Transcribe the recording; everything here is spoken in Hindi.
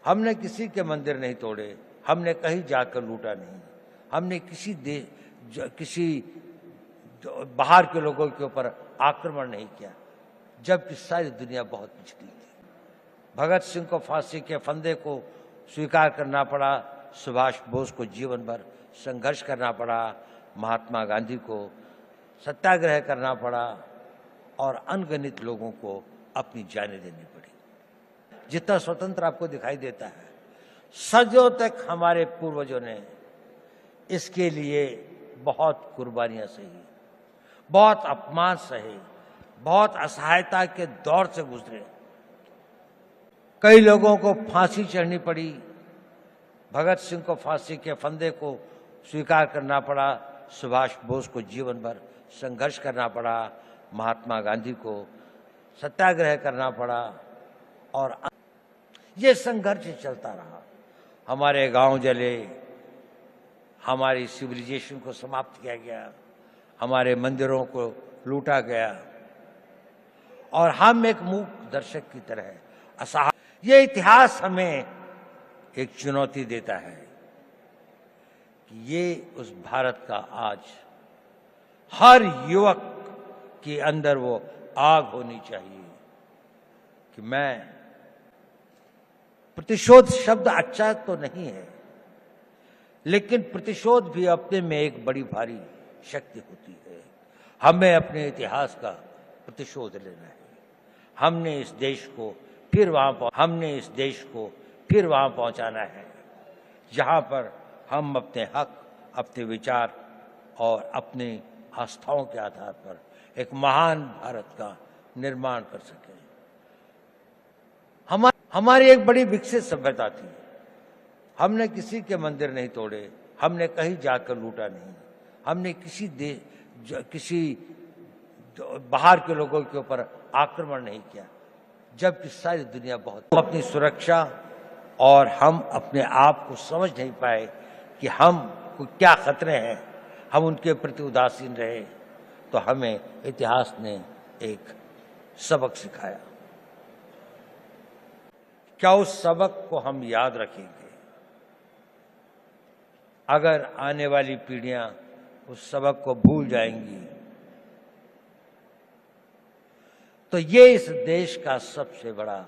हमने किसी के मंदिर नहीं तोड़े, हमने कहीं जाकर लूटा नहीं, हमने किसी बाहर के लोगों के ऊपर आक्रमण नहीं किया, जबकि सारी दुनिया बहुत पिछड़ी थी। भगत सिंह को फांसी के फंदे को स्वीकार करना पड़ा, सुभाष बोस को जीवन भर संघर्ष करना पड़ा, महात्मा गांधी को सत्याग्रह करना पड़ा और अनगिनत लोगों को अपनी जानें देनी पड़ी। जितना स्वतंत्र आपको दिखाई देता है, सदियों तक हमारे पूर्वजों ने इसके लिए बहुत कुर्बानियां सही, बहुत अपमान सहे, बहुत असहायता के दौर से गुजरे। कई लोगों को फांसी चढ़नी पड़ी। भगत सिंह को फांसी के फंदे को स्वीकार करना पड़ा, सुभाष बोस को जीवन भर संघर्ष करना पड़ा, महात्मा गांधी को सत्याग्रह करना पड़ा और ये संघर्ष चलता रहा। हमारे गांव जले, हमारी सिविलाइजेशन को समाप्त किया गया, हमारे मंदिरों को लूटा गया और हम एक मूक दर्शक की तरह असहाय। ये इतिहास हमें एक चुनौती देता है कि ये उस भारत का आज हर युवक के अंदर वो आग होनी चाहिए कि मैं, प्रतिशोध शब्द अच्छा तो नहीं है, लेकिन प्रतिशोध भी अपने में एक बड़ी भारी शक्ति होती है। हमें अपने इतिहास का प्रतिशोध लेना है। हमने इस देश को फिर वहां पहुंचाना है जहां पर हम अपने हक, अपने विचार और अपनी आस्थाओं के आधार पर एक महान भारत का निर्माण कर सकें। हमारी एक बड़ी विकसित सभ्यता थी। हमने किसी के मंदिर नहीं तोड़े, हमने कहीं जाकर लूटा नहीं, हमने किसी बाहर के लोगों के ऊपर आक्रमण नहीं किया, जबकि सारी दुनिया बहुत अपनी सुरक्षा और हम अपने आप को समझ नहीं पाए कि हम को क्या खतरे हैं, हम उनके प्रति उदासीन रहे। तो हमें इतिहास ने एक सबक सिखाया। क्या उस सबक को हम याद रखेंगे? अगर आने वाली पीढ़ियां उस सबक को भूल जाएंगी तो ये इस देश का सबसे बड़ा